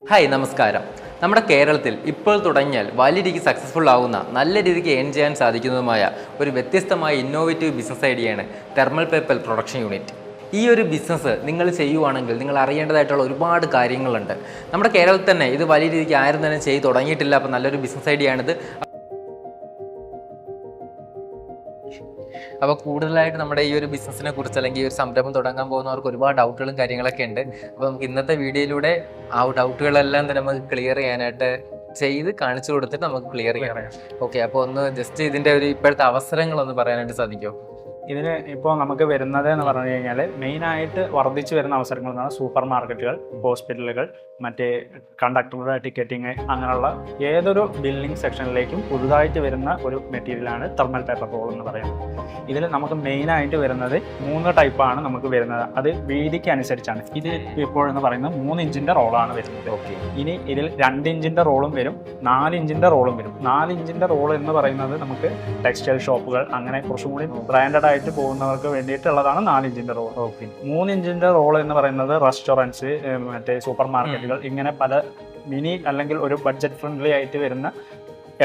Hi നമസ്കാരം. നമ്മുടെ കേരളത്തിൽ ഇപ്പോൾ തുടങ്ങിയാൽ വലിയ രീതിക്ക് സക്സസ്ഫുൾ ആവുന്ന നല്ല രീതിക്ക് ഏൺ ചെയ്യാൻ സാധിക്കുന്നതുമായ ഒരു വ്യത്യസ്തമായ ഇന്നോവേറ്റീവ് ബിസിനസ് ഐഡിയയാണ് തെർമൽ പേപ്പർ പ്രൊഡക്ഷൻ യൂണിറ്റ്. ഈ ഒരു ബിസിനസ് നിങ്ങൾ ചെയ്യുവാണെങ്കിൽ നിങ്ങൾ അറിയേണ്ടതായിട്ടുള്ള ഒരുപാട് കാര്യങ്ങളുണ്ട്. നമ്മുടെ കേരളത്തിൽ തന്നെ ഇത് വലിയ രീതിക്ക് ആരും തന്നെ ചെയ്ത് തുടങ്ങിയിട്ടില്ല. അപ്പോൾ നല്ലൊരു ബിസിനസ് ഐഡിയ ആണിത്. അപ്പോൾ കൂടുതലായിട്ട് നമ്മുടെ ഈ ഒരു ബിസിനസ്സിനെ കുറിച്ച് അല്ലെങ്കിൽ ഈ ഒരു സംരംഭം തുടങ്ങാൻ പോകുന്നവർക്ക് ഒരുപാട് ഡൗട്ടുകളും കാര്യങ്ങളൊക്കെ ഉണ്ട്. അപ്പോൾ നമുക്ക് ഇന്നത്തെ വീഡിയോയിലൂടെ ആ ഡൗട്ടുകളെല്ലാം തന്നെ നമുക്ക് ക്ലിയർ ചെയ്യാനായിട്ട് ചെയ്ത് കാണിച്ചു കൊടുത്തിട്ട് നമുക്ക് ക്ലിയർ ചെയ്യാം. ഓക്കെ, അപ്പോൾ ഒന്ന് ജസ്റ്റ് ഇതിൻ്റെ ഒരു ഇപ്പോഴത്തെ അവസരങ്ങളൊന്ന് പറയാനായിട്ട് സാധിക്കുമോ? ഇതിന് ഇപ്പോൾ നമുക്ക് വരുന്നത് എന്ന് പറഞ്ഞു കഴിഞ്ഞാൽ മെയിനായിട്ട് വർദ്ധിച്ചു വരുന്ന അവസരങ്ങൾ എന്ന് പറഞ്ഞാൽ സൂപ്പർ മാർക്കറ്റുകൾ, ഹോസ്പിറ്റലുകൾ, മറ്റേ കണ്ടക്ടറുടെ ടിക്കറ്റിങ്, അങ്ങനെയുള്ള ഏതൊരു ബിൽഡിംഗ് സെക്ഷനിലേക്കും പുതുതായിട്ട് വരുന്ന ഒരു മെറ്റീരിയലാണ് തെർമൽ പേപ്പർ റോൾ എന്ന് പറയുന്നത്. ഇതിൽ നമുക്ക് മെയിനായിട്ട് വരുന്നത് 3 ടൈപ്പാണ് നമുക്ക് വരുന്നത്. അത് വീതിക്ക് അനുസരിച്ചാണ്. ഇത് ഇപ്പോഴെന്ന് പറയുന്നത് 3 ഇഞ്ചിൻ്റെ റോളാണ് വരുന്നത്. ഓക്കെ, ഇനി ഇതിൽ 2 ഇഞ്ചിൻ്റെ റോളും വരും, 4 ഇഞ്ചിൻ്റെ റോളും വരും. 4 ഇഞ്ചിൻ്റെ റോൾ എന്ന് പറയുന്നത് നമുക്ക് ടെക്സ്റ്റൈൽ ഷോപ്പുകൾ അങ്ങനെ കുറച്ചും കൂടി ബ്രാൻഡഡ് ആയിട്ട് പോകുന്നവർക്ക് വേണ്ടിയിട്ടുള്ളതാണ് 4 ഇഞ്ചിൻ്റെ റോൾ. ഓക്കെ, 3 ഇഞ്ചിൻ്റെ റോൾ എന്ന് പറയുന്നത് റെസ്റ്റോറൻറ്റ്സ്, മറ്റേ സൂപ്പർ മാർക്കറ്റുകൾ, ഇങ്ങനെ പല മിനി അല്ലെങ്കിൽ ഒരു ബഡ്ജറ്റ് ഫ്രണ്ട്ലി ആയിട്ട് വരുന്ന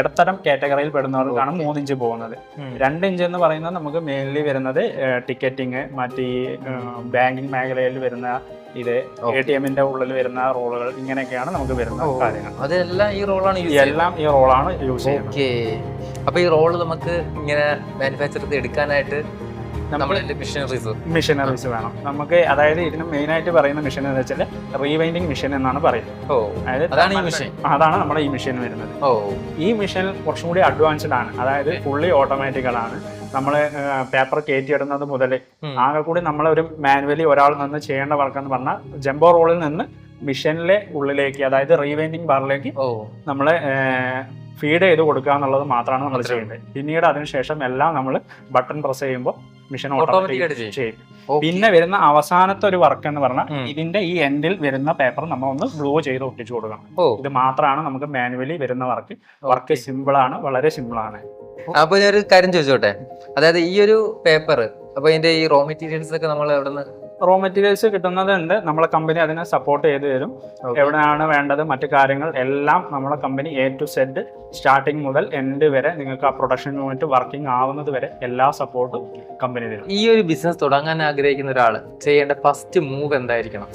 ഇടത്തരം കാറ്റഗറിയിൽ പെടുന്നവർക്കാണ് 3 ഇഞ്ച് പോകുന്നത്. 2 ഇഞ്ച് എന്ന് പറയുന്നത് നമുക്ക് മെയിൻലി വരുന്നത് ടിക്കറ്റിങ്, മറ്റേ ബാങ്കിങ് മേഖലയിൽ വരുന്ന ഇത്, ATM-ന്റെ ഉള്ളിൽ വരുന്ന റോളുകൾ, ഇങ്ങനെയൊക്കെയാണ് നമുക്ക് വരുന്ന കാര്യങ്ങൾ. അതെല്ലാം ഈ റോളാണ് എല്ലാം ഈ റോളാണ് യൂസ് ചെയ്യുന്നത്. ഓക്കെ, അപ്പോൾ ഈ റോള് നമുക്ക് ഇങ്ങനെ മാനുഫാക്ചർ ചെയ്ത് എടുക്കാനായിട്ട് മെഷീനറീസ് വേണം നമുക്ക്. അതായത് ഇതിന് മെയിനായിട്ട് പറയുന്ന മെഷീൻ എന്ന് വെച്ചാൽ റീവൈൻഡിങ് മെഷീൻ എന്നാണ് പറയുന്നത്. അതാണ് നമ്മുടെ ഈ മെഷീൻ വരുന്നത്. ഈ മെഷീൻ കുറച്ചും കൂടി അഡ്വാൻസ്ഡ് ആണ്. അതായത് ഫുള്ളി ഓട്ടോമാറ്റിക്കലാണ്. നമ്മൾ പേപ്പർ കയറ്റിയിടുന്നത് മുതൽ ആകെ കൂടി നമ്മളൊരു മാനുവലി ഒരാൾ നിന്ന് ചെയ്യേണ്ട വർക്ക് എന്ന് പറഞ്ഞാൽ ജംബോ റോളിൽ നിന്ന് മെഷീനിലെ ഉള്ളിലേക്ക്, അതായത് റീവൈൻഡിങ് ബാറിലേക്ക് നമ്മൾ ഫീഡ് ചെയ്ത് കൊടുക്കുക എന്നുള്ളത് മാത്രമാണ് നമ്മൾ ചെയ്യേണ്ടത്. പിന്നീട് അതിനുശേഷം എല്ലാം നമ്മൾ ബട്ടൺ പ്രസ് ചെയ്യുമ്പോൾ മെഷീൻ ഓട്ടോമാറ്റിക് ചെയ്യും. പിന്നെ വരുന്ന അവസാനത്തെ ഒരു വർക്ക് എന്ന് പറഞ്ഞാൽ ഇതിന്റെ ഈ എൻഡിൽ വരുന്ന പേപ്പർ നമ്മൾ ഒന്ന് ഗ്ലൂ ചെയ്ത് ഒട്ടിച്ചു കൊടുക്കണം. ഇത് മാത്രമാണ് നമുക്ക് മാനുവലി വരുന്ന വർക്ക്. വർക്ക് സിമ്പിൾ ആണ്, വളരെ സിമ്പിൾ ആണ്. അപ്പൊ ഞാനൊരു കാര്യം ചോദിച്ചോട്ടെ, അതായത് ഈ ഒരു പേപ്പർ, അപ്പൊ ഇതിന്റെ ഈ റോ മെറ്റീരിയൽസ് ഒക്കെ നമ്മൾ എവിടെ നിന്ന് റോ മെറ്റീരിയൽസ് കിട്ടുന്നതുണ്ട്. നമ്മളെ കമ്പനി അതിനെ സപ്പോർട്ട് ചെയ്ത് തരും. എവിടെയാണ് വേണ്ടത്, മറ്റു കാര്യങ്ങൾ എല്ലാം നമ്മളെ company A to Z starting മുതൽ എൻഡ് വരെ നിങ്ങൾക്ക് ആ പ്രൊഡക്ഷൻ യൂണിറ്റ് വർക്കിംഗ് ആവുന്നത് വരെ എല്ലാ സപ്പോർട്ടും കമ്പനി തരും. ഈ ഒരു ബിസിനസ് തുടങ്ങാൻ ആഗ്രഹിക്കുന്ന ഒരാൾ ചെയ്യേണ്ട ഫസ്റ്റ് മൂവ് എന്തായിരിക്കണം?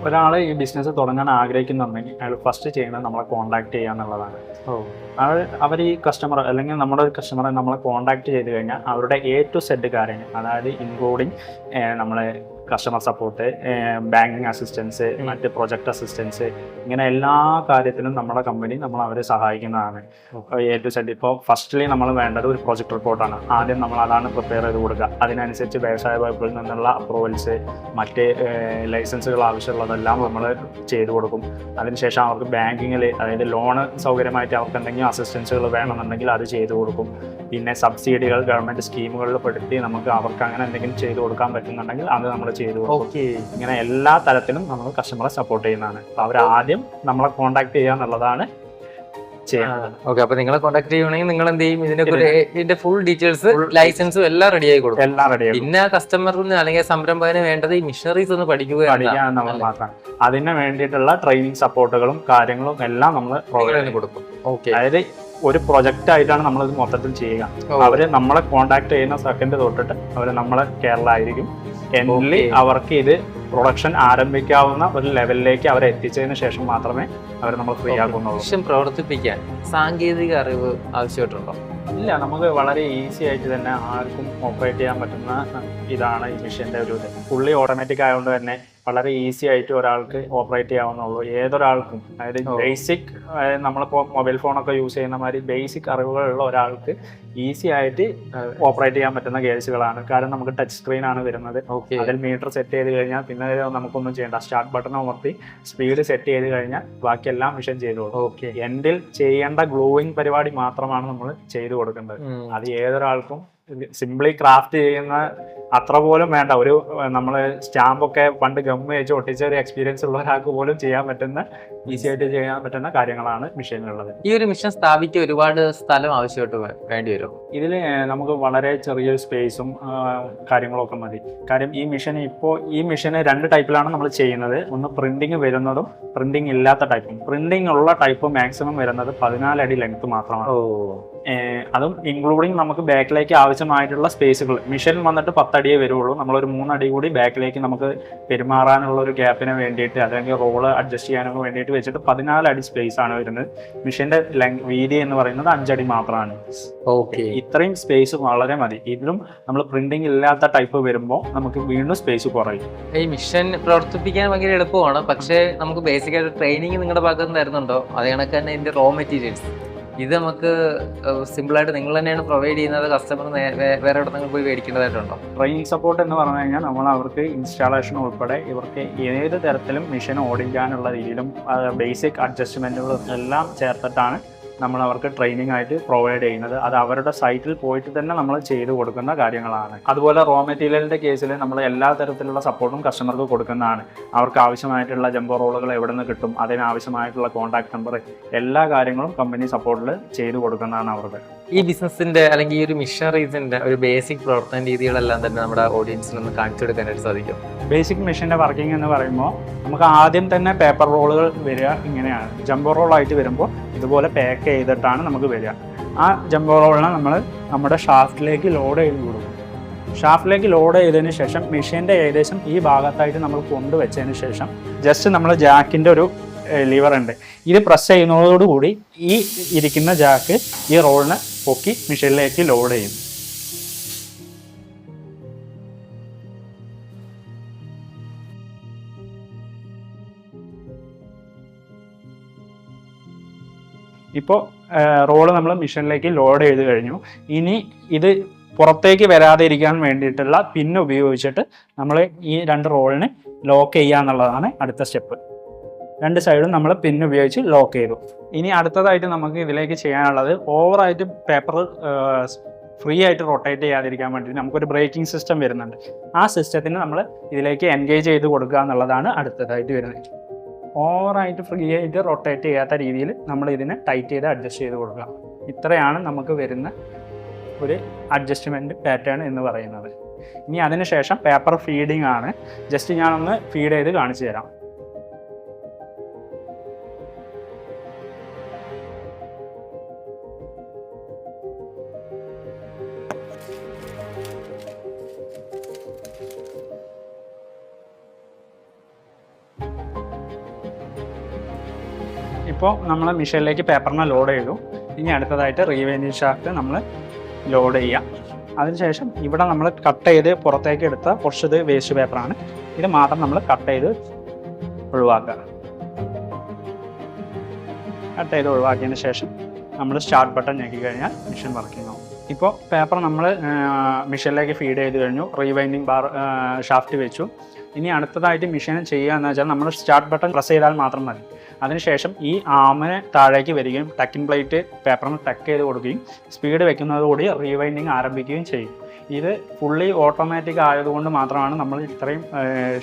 ഒരാൾ ഈ ബിസിനസ് തുടങ്ങാൻ ആഗ്രഹിക്കുന്നുണ്ടെങ്കിൽ അയാൾ ഫസ്റ്റ് ചെയ്യുന്നത് നമ്മളെ കോൺടാക്ട് ചെയ്യുക എന്നുള്ളതാണ്. അവർ ഈ കസ്റ്റമർ അല്ലെങ്കിൽ നമ്മുടെ ഒരു കസ്റ്റമറെ നമ്മളെ കോൺടാക്ട് ചെയ്ത് കഴിഞ്ഞാൽ അവരുടെ A to Z കാര്യങ്ങൾ, അതായത് ഇൻക്ലൂഡിങ് നമ്മളെ കസ്റ്റമർ സപ്പോർട്ട്, ബാങ്കിങ് അസിസ്റ്റൻസ്, മറ്റ് പ്രൊജക്ട് അസിസ്റ്റൻസ്, ഇങ്ങനെ എല്ലാ കാര്യത്തിലും നമ്മുടെ കമ്പനി നമ്മൾ അവരെ സഹായിക്കുന്നതാണ്. A to Z. ഇപ്പോൾ ഫസ്റ്റ്ലി നമ്മൾ വേണ്ടത് ഒരു പ്രൊജക്ട് റിപ്പോർട്ടാണ്. ആദ്യം നമ്മൾ അതാണ് പ്രിപ്പയർ ചെയ്ത് കൊടുക്കുക. അതിനനുസരിച്ച് വ്യവസായ വകുപ്പിൽ നിന്നുള്ള അപ്രൂവൽസ്, മറ്റ് ലൈസൻസുകൾ ആവശ്യമുള്ളതെല്ലാം നമ്മൾ ചെയ്തു കൊടുക്കും. അതിനുശേഷം അവർക്ക് ബാങ്കിങ്ങിൽ, അതായത് ലോണ് സൗകര്യമായിട്ട് അവർക്ക് എന്തെങ്കിലും അസിസ്റ്റൻസുകൾ വേണമെന്നുണ്ടെങ്കിൽ അത് ചെയ്തു കൊടുക്കും. പിന്നെ സബ്സിഡികൾ ഗവൺമെൻറ് സ്കീമുകളിൽ പെടുത്തി നമുക്ക് അവർക്ക് അങ്ങനെ എന്തെങ്കിലും ചെയ്തു കൊടുക്കാൻ പറ്റുന്നുണ്ടെങ്കിൽ അത് നമ്മൾ ചെയ്തു കൊടുക്കും. ഇങ്ങനെ എല്ലാ തരത്തിലും നമ്മൾ കസ്റ്റമറെ സപ്പോർട്ട് ചെയ്യുന്നതാണ്. അവർ ആദ്യം നമ്മളെ കോൺടാക്ട് ചെയ്യുക എന്നുള്ളതാണ് ചെയ്യുന്നത്. ഓക്കെ, അപ്പൊ നിങ്ങളെ കോൺടാക്ട് ചെയ്യണമെങ്കിൽ നിങ്ങൾ എന്ത് ചെയ്യും? ഇതിന്റെ ഫുൾ ഡീറ്റെയിൽസ്, ലൈസൻസും എല്ലാം റെഡി ആയി കൊടുക്കും. എല്ലാം റെഡി ആയി. പിന്നെ കസ്റ്റമറിന് അല്ലെങ്കിൽ സംരംഭകന് വേണ്ടത് ഈ മിഷനറീസ് ഒന്ന് പഠിക്കുക നമ്മൾ മാത്രം. അതിന് വേണ്ടിയിട്ടുള്ള ട്രെയിനിങ് സപ്പോർട്ടുകളും കാര്യങ്ങളും എല്ലാം നമ്മൾ പ്രൊവൈഡ് കൊടുക്കും. ഓക്കെ, അതായത് ഒരു പ്രൊജക്റ്റ് ആയിട്ടാണ് നമ്മളിത് മൊത്തത്തിൽ ചെയ്യുക. അവര് നമ്മളെ കോൺടാക്ട് ചെയ്യുന്ന സെക്കൻഡ് തൊട്ടിട്ട് അവര് നമ്മളെ കേരള ആയിരിക്കും. എൻഡില് അവർക്ക് ഇത് പ്രൊഡക്ഷൻ ആരംഭിക്കാവുന്ന ഒരു ലെവലിലേക്ക് അവരെ എത്തിച്ചതിന് ശേഷം മാത്രമേ അവർ നമ്മൾ ഫ്രീ ആക്കുന്നുള്ളൂ. പ്രവർത്തിപ്പിക്കാൻ സാങ്കേതിക അറിവ് ആവശ്യമായിട്ടുണ്ടോ? ഇല്ല, നമുക്ക് വളരെ ഈസി ആയിട്ട് തന്നെ ആർക്കും ഓപ്പറേറ്റ് ചെയ്യാൻ പറ്റുന്ന ഇതാണ് ഈ മെഷീൻ്റെ ഒരു ഇത്. ഫുള്ളി ഓട്ടോമാറ്റിക് ആയതുകൊണ്ട് തന്നെ വളരെ ഈസി ആയിട്ട് ഒരാൾക്ക് ഓപ്പറേറ്റ് ചെയ്യാവുന്നുള്ളൂ. ഏതൊരാൾക്കും, അതായത് ബേസിക്, നമ്മളിപ്പോൾ മൊബൈൽ ഫോണൊക്കെ യൂസ് ചെയ്യുന്ന മാതിരി ബേസിക് അറിവുകളുള്ള ഒരാൾക്ക് ഈസി ആയിട്ട് ഓപ്പറേറ്റ് ചെയ്യാൻ പറ്റുന്ന കേസുകളാണ്. കാരണം നമുക്ക് ടച്ച് സ്ക്രീൻ ആണ് വരുന്നത്. അതിൽ മീറ്റർ സെറ്റ് ചെയ്ത് കഴിഞ്ഞാൽ പിന്നെ നമുക്കൊന്നും ചെയ്യേണ്ട. സ്റ്റാർട്ട് ബട്ടൺ അമർത്തി സ്പീഡ് സെറ്റ് ചെയ്ത് കഴിഞ്ഞാൽ ബാക്കിയെല്ലാം മിഷൻ ചെയ്തു കൊടുക്കും. എൻഡിൽ ചെയ്യേണ്ട ഗ്ലൂയിങ് പരിപാടി മാത്രമാണ് നമ്മൾ ചെയ്തു കൊടുക്കേണ്ടത്. അത് ഏതൊരാൾക്കും സിംപ്ലി ക്രാഫ്റ്റ് ചെയ്യുന്ന അത്ര പോലും വേണ്ട. ഒരു നമ്മൾ സ്റ്റാമ്പൊക്കെ പണ്ട് ഗമ്മ് വെച്ച് ഒട്ടിച്ച ഒരു എക്സ്പീരിയൻസ് ഉള്ള ഒരാൾക്ക് പോലും ചെയ്യാൻ പറ്റുന്ന, ഈസി ആയിട്ട് ചെയ്യാൻ പറ്റുന്ന കാര്യങ്ങളാണ് മെഷീനിലുള്ളത്. ഈ ഒരു മെഷീൻ സ്ഥാപിക്കാൻ ഒരുപാട് സ്ഥലം ആവശ്യമായിട്ട് വേണ്ടി വരും. ഇതിൽ നമുക്ക് വളരെ ചെറിയൊരു സ്പേസും കാര്യങ്ങളൊക്കെ മതി. കാര്യം ഈ മെഷീന് 2 ടൈപ്പിലാണ് നമ്മൾ ചെയ്യുന്നത്. ഒന്ന് പ്രിന്റിങ് വരുന്നതും പ്രിന്റിങ് ഇല്ലാത്ത ടൈപ്പും. പ്രിന്റിങ് ഉള്ള ടൈപ്പ് മാക്സിമം വരുന്നത് 14 അടി ലെങ്ത് മാത്രമാണ്. അതും ഇൻക്ലൂഡിങ് നമുക്ക് ബാക്കിലേക്ക് ആവശ്യമായിട്ടുള്ള സ്പേസുകൾ. മെഷീൻ വന്നിട്ട് 10 അടിയേ വരുള്ളൂ. നമ്മളൊരു 3 അടി കൂടി ബാക്കിലേക്ക് നമുക്ക് പെരുമാറാനുള്ള ഒരു ഗ്യാപ്പിന് വേണ്ടിയിട്ട്, അല്ലെങ്കിൽ റോള് അഡ്ജസ്റ്റ് ചെയ്യാനൊക്കെ വേണ്ടിയിട്ട് വെച്ചിട്ട് 14 അടി സ്പേസ് ആണ് വരുന്നത്. മെഷീന്റെ വീതി എന്ന് പറയുന്നത് 5 അടി മാത്രമാണ്. ഇത്രയും സ്പേസ് വളരെ മതി. ഇതിലും നമ്മൾ പ്രിന്റിംഗ് ഇല്ലാത്ത ടൈപ്പ് വരുമ്പോൾ നമുക്ക് വീണ്ടും സ്പേസ് കുറയും. ഈ മെഷീൻ പ്രവർത്തിപ്പിക്കാൻ ഭയങ്കര എളുപ്പമാണ്. പക്ഷേ നമുക്ക് ബേസിക് ആയിട്ട് ട്രെയിനിങ് നിങ്ങളുടെ ഭാഗത്ത് നിന്ന് തരുന്നുണ്ടോ? അതേ കണക്ക് തന്നെ ഇതിന്റെ റോ മെറ്റീരിയൽസ് ഇത് നമുക്ക് സിമ്പിളായിട്ട് നിങ്ങൾ തന്നെയാണ് പ്രൊവൈഡ് ചെയ്യുന്നത്? കസ്റ്റമർ വേറെ എവിടെ പോയി മേടിക്കേണ്ടതായിട്ടുണ്ടോ? ട്രെയിനിങ് സപ്പോർട്ട് എന്ന് പറഞ്ഞു കഴിഞ്ഞാൽ നമ്മൾ അവർക്ക് ഇൻസ്റ്റാളേഷൻ ഉൾപ്പെടെ ഇവർക്ക് ഏത് തരത്തിലും മെഷീൻ ഓടിക്കാനുള്ള രീതിയിലും ബേസിക് അഡ്ജസ്റ്റ്മെൻറ്റുകളും എല്ലാം ചേർത്തിട്ടാണ് നമ്മൾ അവർക്ക് ട്രെയിനിങ് ആയിട്ട് പ്രൊവൈഡ് ചെയ്യുന്നത്. അത് അവരുടെ സൈറ്റിൽ പോയിട്ട് തന്നെ നമ്മൾ ചെയ്തു കൊടുക്കുന്ന കാര്യങ്ങളാണ്. അതുപോലെ റോ മെറ്റീരിയലിൻ്റെ കേസിൽ നമ്മൾ എല്ലാ തരത്തിലുള്ള സപ്പോർട്ടും കസ്റ്റമർക്ക് കൊടുക്കുന്നതാണ്. അവർക്ക് ആവശ്യമായിട്ടുള്ള ജംബോ റോളുകൾ എവിടെ നിന്ന് കിട്ടും, അതിനാവശ്യമായിട്ടുള്ള കോൺടാക്ട് നമ്പർ, എല്ലാ കാര്യങ്ങളും കമ്പനി സപ്പോർട്ടിൽ ചെയ്തു കൊടുക്കുന്നതാണ് അവർക്ക്. ഈ ബിസിനസിന്റെ അല്ലെങ്കിൽ ഈ ഒരു മിഷനറീസിന്റെ ഒരു ബേസിക് പ്രവർത്തന രീതികളെല്ലാം തന്നെ നമ്മുടെ ഓഡിയൻസിൽ ഒന്ന് കാണിച്ചു കൊടുക്കാനായിട്ട് സാധിക്കും. ബേസിക് മെഷീൻ്റെ വർക്കിംഗ് എന്ന് പറയുമ്പോൾ നമുക്ക് ആദ്യം തന്നെ പേപ്പർ റോളുകൾ വരിക ഇങ്ങനെയാണ്. ജംബോ റോളായിട്ട് വരുമ്പോൾ ഇതുപോലെ പാക്ക് ചെയ്തിട്ടാണ് നമുക്ക് വരിക. ആ ജംബോ റോളിനെ നമ്മൾ നമ്മുടെ ഷാഫ്റ്റിലേക്ക് ലോഡ് ചെയ്ത് കൊടുക്കും. ഷാഫ്റ്റിലേക്ക് ലോഡ് ചെയ്തതിന് ശേഷം മെഷീൻ്റെ ഏകദേശം ഈ ഭാഗത്തായിട്ട് നമ്മൾ കൊണ്ടുവച്ചതിന് ശേഷം ജസ്റ്റ് നമ്മൾ ജാക്കിൻ്റെ ഒരു ലിവർ ഉണ്ട്. ഇത് പ്രസ് ചെയ്യുന്നതോടുകൂടി ഈ ഇരിക്കുന്ന ജാക്ക് ഈ റോളിനെ പൊക്കി മെഷീനിലേക്ക് ലോഡ് ചെയ്യും. ഇപ്പോൾ റോള് നമ്മൾ മെഷീനിലേക്ക് ലോഡ് ചെയ്ത് കഴിഞ്ഞു. ഇനി ഇത് പുറത്തേക്ക് വരാതെ ഇരിക്കാൻ വേണ്ടിയിട്ടുള്ള പിന്ന് ഉപയോഗിച്ചിട്ട് നമ്മൾ ഈ 2 റോളിനെ ലോക്ക് ചെയ്യുക എന്നുള്ളതാണ് അടുത്ത സ്റ്റെപ്പ്. 2 സൈഡും നമ്മൾ പിന്ന് ഉപയോഗിച്ച് ലോക്ക് ചെയ്തു. ഇനി അടുത്തതായിട്ട് നമുക്ക് ഇതിലേക്ക് ചെയ്യാനുള്ളത് ഓവറായിട്ട് പേപ്പർ ഫ്രീ ആയിട്ട് റൊട്ടേറ്റ് ചെയ്യാതിരിക്കാൻ വേണ്ടി നമുക്കൊരു ബ്രേക്കിംഗ് സിസ്റ്റം വരുന്നുണ്ട്. ആ സിസ്റ്റത്തിന് നമ്മൾ ഇതിലേക്ക് എൻഗേജ് ചെയ്ത് കൊടുക്കുക എന്നുള്ളതാണ് അടുത്തതായിട്ട് വരുന്നത്. ഓവറായിട്ട് ഫ്രീ ആയിട്ട് റൊട്ടേറ്റ് ചെയ്യാത്ത രീതിയിൽ നമ്മൾ ഇതിനെ ടൈറ്റ് ചെയ്ത് അഡ്ജസ്റ്റ് ചെയ്ത് കൊടുക്കുക. ഇത്രയാണ് നമുക്ക് വരുന്ന ഒരു അഡ്ജസ്റ്റ്മെൻറ്റ് പാറ്റേൺ എന്ന് പറയുന്നത്. ഇനി അതിനുശേഷം പേപ്പർ ഫീഡിങ് ആണ്. ജസ്റ്റ് ഞാനൊന്ന് ഫീഡ് ചെയ്ത് കാണിച്ചു തരാം. ഇപ്പോൾ നമ്മൾ മെഷീനിലേക്ക് പേപ്പറിനെ ലോഡ് ചെയ്തു. ഇനി അടുത്തതായിട്ട് റീവൈൻഡിങ് ഷാഫ്റ്റ് നമ്മൾ ലോഡ് ചെയ്യാം. അതിനുശേഷം ഇവിടെ നമ്മൾ കട്ട് ചെയ്ത് പുറത്തേക്ക് എടുത്ത കുറച്ചത് വേസ്റ്റ് പേപ്പറാണ്. ഇത് മാത്രം നമ്മൾ കട്ട് ചെയ്ത് ഒഴിവാക്കുക. കട്ട് ചെയ്ത് ഒഴിവാക്കിയതിന് ശേഷം നമ്മൾ സ്റ്റാർട്ട് ബട്ടൺ ഞെക്കി കഴിഞ്ഞാൽ മെഷീൻ വർക്കിംഗ് ആവും. ഇപ്പോൾ പേപ്പർ നമ്മൾ മെഷീനിലേക്ക് ഫീഡ് ചെയ്ത് കഴിഞ്ഞു. റീവൈൻഡിങ് ബാർ ഷാഫ്റ്റ് വെച്ചു. ഇനി അടുത്തതായിട്ട് മെഷീൻ ചെയ്യുക എന്ന് വെച്ചാൽ നമ്മൾ സ്റ്റാർട്ട് ബട്ടൺ പ്രസ് ചെയ്താൽ മാത്രം മതി. അതിനുശേഷം ഈ ആമിനെ താഴേക്ക് വരികയും ടക്കിംഗ് പ്ലേറ്റ് പേപ്പറിന് ടക്ക് ചെയ്ത് കൊടുക്കുകയും സ്പീഡ് വെക്കുന്നതോടുകൂടി റീവൈൻഡിങ് ആരംഭിക്കുകയും ചെയ്യും. ഇത് ഫുള്ളി ഓട്ടോമാറ്റിക് ആയതുകൊണ്ട് മാത്രമാണ് നമ്മൾ ഇത്രയും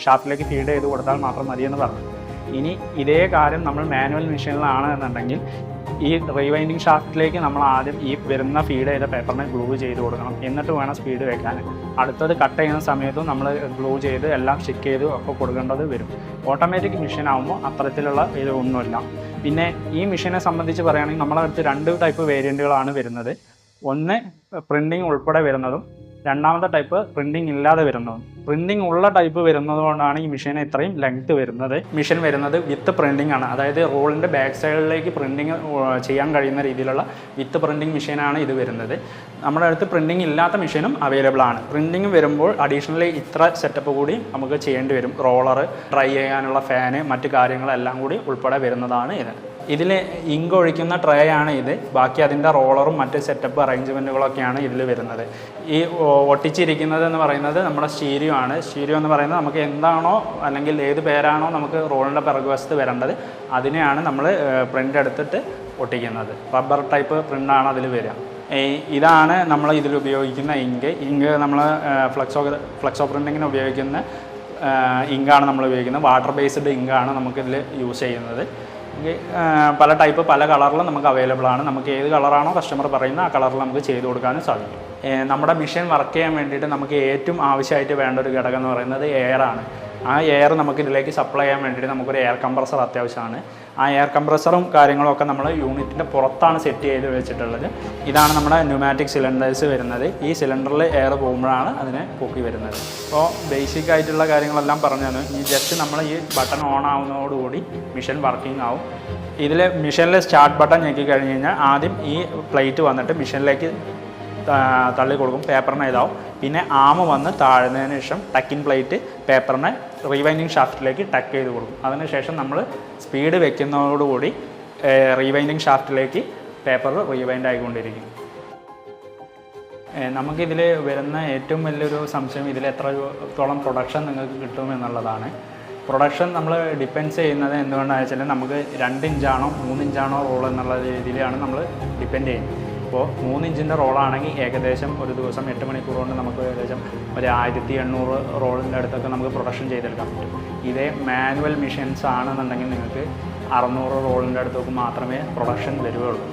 ഷാഫ്റ്റിലേക്ക് ഫീഡ് ചെയ്ത് കൊടുത്താൽ മാത്രം മതിയെന്ന് പറഞ്ഞത്. ഇനി ഇതേ കാര്യം നമ്മൾ മാനുവൽ മെഷീനിലാണ് എന്നുണ്ടെങ്കിൽ ഈ റീവൈൻഡിങ് ഷാഫ്റ്റിലേക്ക് നമ്മൾ ആദ്യം ഈ വരുന്ന ഫീഡ് ചെയ്ത പേപ്പറിനെ ഗ്ലൂ ചെയ്ത് കൊടുക്കണം. എന്നിട്ട് വേണം സ്പീഡ് വെക്കാൻ. അടുത്തത് കട്ട് ചെയ്യുന്ന സമയത്തും നമ്മൾ ഗ്ലൂ ചെയ്ത് എല്ലാം സ്റ്റിക്ക് ചെയ്ത് ഒക്കെ കൊടുക്കേണ്ടത് വരും. ഓട്ടോമാറ്റിക് മെഷീൻ ആകുമ്പോൾ അത്തരത്തിലുള്ള ഇതൊന്നുമില്ല. പിന്നെ ഈ മെഷീനെ സംബന്ധിച്ച് പറയുകയാണെങ്കിൽ നമ്മളെ അടുത്ത് 2 ടൈപ്പ് വേരിയൻറ്റുകളാണ് വരുന്നത്. ഒന്ന് പ്രിൻറ്റിങ് ഉൾപ്പെടെ വരുന്നതും രണ്ടാമത്തെ ടൈപ്പ് പ്രിൻറ്റിങ് ഇല്ലാതെ വരുന്നതും. പ്രിൻറ്റിങ് ഉള്ള ടൈപ്പ് വരുന്നത് കൊണ്ടാണ് ഈ മെഷീന് ഇത്രയും ലെങ്ത് വരുന്നത്. മെഷീൻ വരുന്നത് വിത്ത് പ്രിൻറ്റിംഗ് ആണ്. അതായത് റോളിൻ്റെ ബാക്ക് സൈഡിലേക്ക് പ്രിൻറ്റിങ് ചെയ്യാൻ കഴിയുന്ന രീതിയിലുള്ള വിത്ത് പ്രിൻറ്റിംഗ് മെഷീനാണ് ഇത് വരുന്നത്. നമ്മുടെ അടുത്ത് പ്രിൻറ്റിംഗ് ഇല്ലാത്ത മെഷീനും അവൈലബിൾ ആണ്. പ്രിൻറ്റിംഗ് വരുമ്പോൾ അഡീഷണലി ഇത്ര സെറ്റപ്പ് കൂടി നമുക്ക് ചെയ്യേണ്ടി വരും. റോളർ, ഡ്രൈ ചെയ്യാനുള്ള ഫാന്, മറ്റു കാര്യങ്ങളെല്ലാം കൂടി ഉൾപ്പെടെ വരുന്നതാണ് ഇത്. ഇതിൽ ഇങ്ക് ഒഴിക്കുന്ന ട്രേ ആണ് ഇത്. ബാക്കി അതിൻ്റെ റോളറും മറ്റ് സെറ്റപ്പ് അറേഞ്ച്മെൻറ്റുകളൊക്കെയാണ് ഇതിൽ വരുന്നത്. ഈ ഒട്ടിച്ചിരിക്കുന്നത് എന്ന് പറയുന്നത് നമ്മുടെ സ്റ്റീരിയോ ആണ്. സ്റ്റീരിയോ എന്ന് പറയുന്നത് നമുക്ക് എന്താണോ അല്ലെങ്കിൽ ഏത് പേരാണോ നമുക്ക് റോളിൻ്റെ പിറകുവശത്ത് വരേണ്ടത് അതിനെയാണ് നമ്മൾ പ്രിൻ്റ് എടുത്തിട്ട് ഒട്ടിക്കുന്നത്. റബ്ബർ ടൈപ്പ് പ്രിൻ്റാണ് അതിൽ വരിക. ഇതാണ് നമ്മൾ ഇതിൽ ഉപയോഗിക്കുന്ന ഇങ്ക് നമ്മൾ ഫ്ലെക്സോ പ്രിൻറ്റിങ്ങിന് ഉപയോഗിക്കുന്ന ഇങ്കാണ് നമ്മൾ ഉപയോഗിക്കുന്നത്. വാട്ടർ ബേസ്ഡ് ഇങ്കാണ് നമുക്കിതിൽ യൂസ് ചെയ്യുന്നത്. പല ടൈപ്പ് പല കളറിൽ നമുക്ക് അവൈലബിൾ ആണ്. നമുക്ക് ഏത് കളറാണോ കസ്റ്റമർ പറയുന്ന ആ കളറിൽ നമുക്ക് ചെയ്ത് കൊടുക്കാനും സാധിക്കും. നമ്മുടെ മെഷീൻ വർക്ക് ചെയ്യാൻ വേണ്ടിയിട്ട് നമുക്ക് ഏറ്റവും ആവശ്യമായിട്ട് വേണ്ട ഒരു ഘടകം എന്ന് പറയുന്നത് എയറാണ്. ആ എയർ നമുക്ക് ഇതിലേക്ക് സപ്ലൈ ചെയ്യാൻ വേണ്ടിയിട്ട് നമുക്കൊരു എയർ കംപ്രസർ അത്യാവശ്യമാണ്. ആ എയർ കംപ്രസറും കാര്യങ്ങളും ഒക്കെ നമ്മൾ യൂണിറ്റിൻ്റെ പുറത്താണ് സെറ്റ് ചെയ്ത് വെച്ചിട്ടുള്ളത്. ഇതാണ് നമ്മുടെ ന്യൂമാറ്റിക് സിലിണ്ടേഴ്സ് വരുന്നത്. ഈ സിലിണ്ടറിൽ എയർ പോകുമ്പോഴാണ് അതിനെ പൊക്കി വരുന്നത്. അപ്പോൾ ബേസിക് ആയിട്ടുള്ള കാര്യങ്ങളെല്ലാം പറഞ്ഞു തന്നു. ഈ ജസ്റ്റ് നമ്മൾ ഈ ബട്ടൺ ഓൺ ആവുന്നതോടുകൂടി മിഷൻ വർക്കിംഗ് ആവും. ഇതിൽ മിഷനിൽ സ്റ്റാർട്ട് ബട്ടൺ ഞെക്കി കഴിഞ്ഞ് കഴിഞ്ഞാൽ ആദ്യം ഈ പ്ലേറ്റ് വന്നിട്ട് മിഷനിലേക്ക് തള്ളി കൊടുക്കും, പേപ്പറിനെ ഇതാവും. പിന്നെ ആമ വന്ന് താഴ്ന്നതിന് ശേഷം ടക്കിൻ പ്ലേറ്റ് പേപ്പറിനെ റീവൈൻഡിങ് ഷാഫ്റ്റിലേക്ക് ടക്ക് ചെയ്ത് കൊടുക്കും. അതിനുശേഷം നമ്മൾ സ്പീഡ് വെക്കുന്നതോടുകൂടി റീവൈൻഡിങ് ഷാഫ്റ്റിലേക്ക് പേപ്പർ റീവൈൻഡ് ആയിക്കൊണ്ടിരിക്കും. നമുക്കിതിൽ വരുന്ന ഏറ്റവും വലിയൊരു സംശയം ഇതിൽ എത്രത്തോളം പ്രൊഡക്ഷൻ നിങ്ങൾക്ക് കിട്ടുമെന്നുള്ളതാണ്. പ്രൊഡക്ഷൻ നമ്മൾ ഡിപ്പെൻഡ്സ് ചെയ്യുന്നത് എന്തുകൊണ്ടാണെന്ന് വെച്ചാൽ നമുക്ക് 2 ഇഞ്ചാണോ 3 ഇഞ്ചാണോ റോൾ എന്നുള്ള രീതിയിലാണ് നമ്മൾ ഡിപ്പെൻഡ് ചെയ്യുന്നത്. ഇപ്പോൾ 3 ഇഞ്ചിൻ്റെ റോളാണെങ്കിൽ ഏകദേശം ഒരു ദിവസം 8 മണിക്കൂർ കൊണ്ട് നമുക്ക് ഏകദേശം ഒരു 1800 റോളിൻ്റെ അടുത്തൊക്കെ നമുക്ക് പ്രൊഡക്ഷൻ ചെയ്തെടുക്കാൻ പറ്റും. ഇതേ മാനുവൽ മെഷീൻസ് ആണെന്നുണ്ടെങ്കിൽ നിങ്ങൾക്ക് 600 റോളിൻ്റെ അടുത്തൊക്കെ മാത്രമേ പ്രൊഡക്ഷൻ വരുവുള്ളൂ.